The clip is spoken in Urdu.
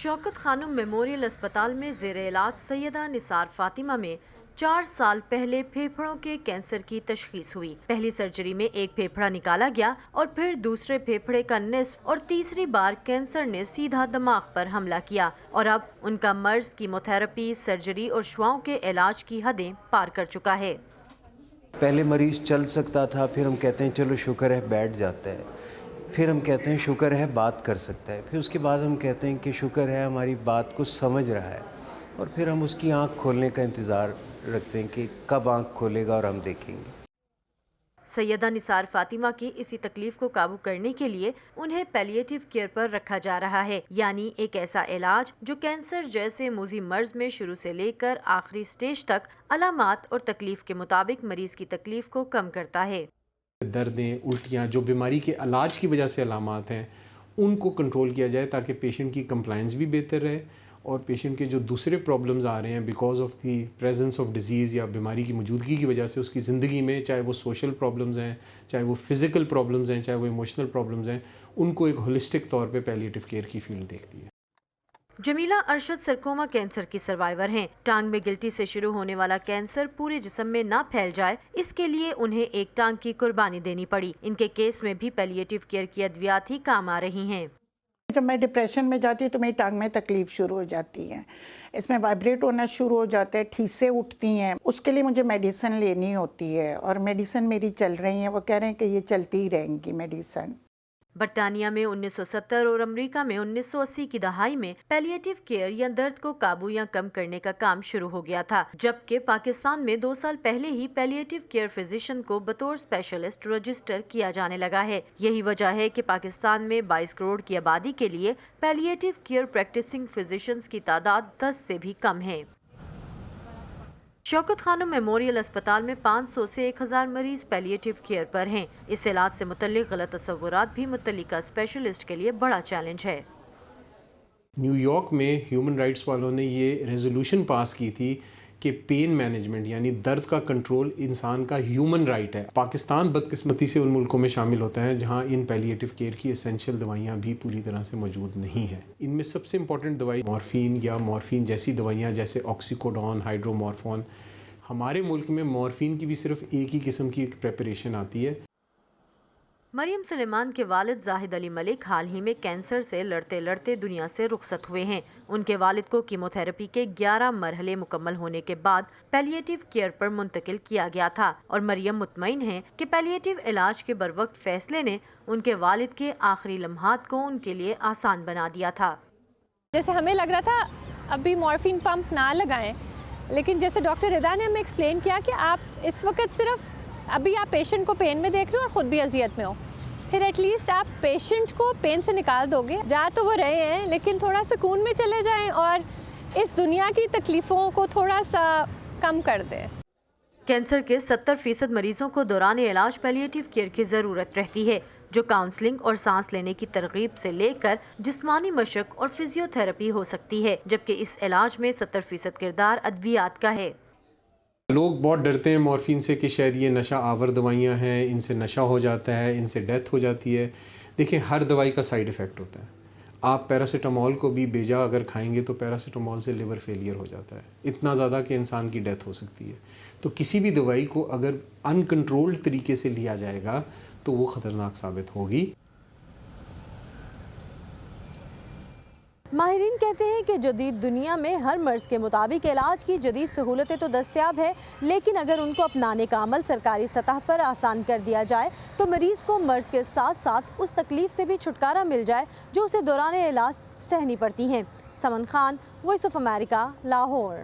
شوکت خانم میموریل اسپتال میں زیر علاج سیدہ نثار فاطمہ میں 4 سال پہلے پھیپھڑوں کے کینسر کی تشخیص ہوئی۔ پہلی سرجری میں ایک پھیپھڑا نکالا گیا اور پھر دوسرے پھیپھڑے کا نصف اور تیسری بار کینسر نے سیدھا دماغ پر حملہ کیا اور اب ان کا مرض کیموتھراپی، سرجری اور شعاؤں کے علاج کی حدیں پار کر چکا ہے۔ پہلے مریض چل سکتا تھا، پھر ہم کہتے ہیں چلو شکر ہے بیٹھ جاتا ہے، پھر ہم کہتے ہیں شکر ہے بات کر سکتا ہے، پھر اس کے بعد ہم کہتے ہیں کہ شکر ہے ہماری بات کو سمجھ رہا ہے، اور پھر ہم اس کی آنکھ کھولنے کا انتظار رکھتے ہیں کہ کب آنکھ کھولے گا اور ہم دیکھیں گے۔ سیدہ نثار فاطمہ کی اسی تکلیف کو قابو کرنے کے لیے انہیں پیلیٹیو کیئر پر رکھا جا رہا ہے، یعنی ایک ایسا علاج جو کینسر جیسے موذی مرض میں شروع سے لے کر آخری سٹیج تک علامات اور تکلیف کے مطابق مریض کی تکلیف کو کم کرتا ہے۔ دردیں، الٹیاں جو بیماری کے علاج کی وجہ سے علامات ہیں ان کو کنٹرول کیا جائے تاکہ پیشنٹ کی کمپلائنس بھی بہتر رہے اور پیشنٹ کے جو دوسرے پرابلمز آ رہے ہیں because of the presence of disease یا بیماری کی موجودگی کی وجہ سے اس کی زندگی میں، چاہے وہ سوشل پرابلمز ہیں، چاہے وہ فزیکل پرابلمز ہیں، چاہے وہ ایموشنل پرابلمز ہیں، ان کو ایک ہولسٹک طور پہ پیلیٹیو کیئر کی فیلڈ دیکھتی ہے۔ جمیلہ ارشد سرکوما کینسر کی سروائیور ہیں۔ ٹانگ میں گلٹی سے شروع ہونے والا کینسر پورے جسم میں نہ پھیل جائے، اس کے لیے انہیں ایک ٹانگ کی قربانی دینی پڑی۔ ان کے کیس میں بھی پیلیٹیو کیئر کی ادویات ہی کام آ رہی ہیں۔ جب میں ڈپریشن میں جاتی ہوں تو میری ٹانگ میں تکلیف شروع ہو جاتی ہے، اس میں وائبریٹ ہونا شروع ہو جاتا ہے، ٹھیسیں اٹھتی ہیں، اس کے لیے مجھے میڈیسن لینی ہوتی ہے اور میڈیسن میری چل رہی ہیں، وہ کہہ رہے ہیں کہ یہ چلتی ہی رہیں گی میڈیسن۔ برطانیہ میں 1970 اور امریکہ میں 1980 کی دہائی میں پیلیٹیو کیئر یا درد کو قابو یا کم کرنے کا کام شروع ہو گیا تھا، جبکہ پاکستان میں 2 سال پہلے ہی پیلیٹیو کیئر فزیشین کو بطور اسپیشلسٹ رجسٹر کیا جانے لگا ہے۔ یہی وجہ ہے کہ پاکستان میں 22 کروڑ کی آبادی کے لیے پیلیٹیو کیئر پریکٹسنگ فزیشینز کی تعداد 10 سے بھی کم ہے۔ شوکت خانم میموریل اسپتال میں 500 سے 1000 مریض پیلیٹیو کیئر پر ہیں۔ اس علاج سے متعلق غلط تصورات بھی متعلقہ اسپیشلسٹ کے لیے بڑا چیلنج ہے۔ نیو یارک میں ہیومن رائٹس والوں نے یہ ریزولوشن پاس کی تھی کہ پین مینجمنٹ یعنی درد کا کنٹرول انسان کا ہیومن رائٹ ہے۔ پاکستان بدقسمتی سے ان ملکوں میں شامل ہوتا ہے جہاں ان پیلیٹیو کیئر کی اسینشیل دوائیاں بھی پوری طرح سے موجود نہیں ہیں۔ ان میں سب سے امپورٹنٹ دوائی مورفین یا مورفین جیسی دوائیاں جیسے آکسیکوڈون، ہائیڈرومورفون۔ ہمارے ملک میں مورفین کی بھی صرف ایک ہی قسم کی پریپریشن آتی ہے۔ مریم سلیمان کے والد زاہد علی ملک حال ہی میں کینسر سے لڑتے لڑتے دنیا سے رخصت ہوئے ہیں۔ ان کے والد کو کیموتھراپی کے 11 مرحلے مکمل ہونے کے بعد پیلیٹیو کیئر پر منتقل کیا گیا تھا، اور مریم مطمئن ہیں کہ پیلیٹیو علاج کے بروقت فیصلے نے ان کے والد کے آخری لمحات کو ان کے لیے آسان بنا دیا تھا۔ جیسے ہمیں لگ رہا تھا ابھی مورفین پمپ نہ لگائیں، لیکن جیسے ڈاکٹر رضا نے ہمیں ایکسپلین کیا کہ آپ اس وقت صرف ابھی آپ پیشنٹ کو پین میں دیکھ رہے ہو اور خود بھی اذیت میں ہو، پھر ایٹ لیسٹ آپ پیشنٹ کو پین سے نکال دو گے۔ جا تو وہ رہے ہیں لیکن تھوڑا سکون میں چلے جائیں اور اس دنیا کی تکلیفوں کو تھوڑا سا کم کر دیں۔ کینسر کے 70% مریضوں کو دوران علاج پیلیٹیو کیئر کی ضرورت رہتی ہے، جو کاؤنسلنگ اور سانس لینے کی ترغیب سے لے کر جسمانی مشق اور فزیو تھراپی ہو سکتی ہے، جبکہ اس علاج میں 70% کردار ادویات کا ہے۔ لوگ بہت ڈرتے ہیں مورفین سے کہ شاید یہ نشہ آور دوائیاں ہیں، ان سے نشہ ہو جاتا ہے، ان سے ڈیتھ ہو جاتی ہے۔ دیکھیں، ہر دوائی کا سائیڈ ایفیکٹ ہوتا ہے۔ آپ پیراسیٹامول کو بھی بیجا اگر کھائیں گے تو پیراسیٹامول سے لیور فیلئر ہو جاتا ہے، اتنا زیادہ کہ انسان کی ڈیتھ ہو سکتی ہے۔ تو کسی بھی دوائی کو اگر ان کنٹرولڈ طریقے سے لیا جائے گا تو وہ خطرناک ثابت ہوگی۔ ماہرین کہتے ہیں کہ جدید دنیا میں ہر مرض کے مطابق علاج کی جدید سہولتیں تو دستیاب ہے، لیکن اگر ان کو اپنانے کا عمل سرکاری سطح پر آسان کر دیا جائے تو مریض کو مرض کے ساتھ ساتھ اس تکلیف سے بھی چھٹکارا مل جائے جو اسے دوران علاج سہنی پڑتی ہیں۔ Saman Khan, Voice of America, Lahore.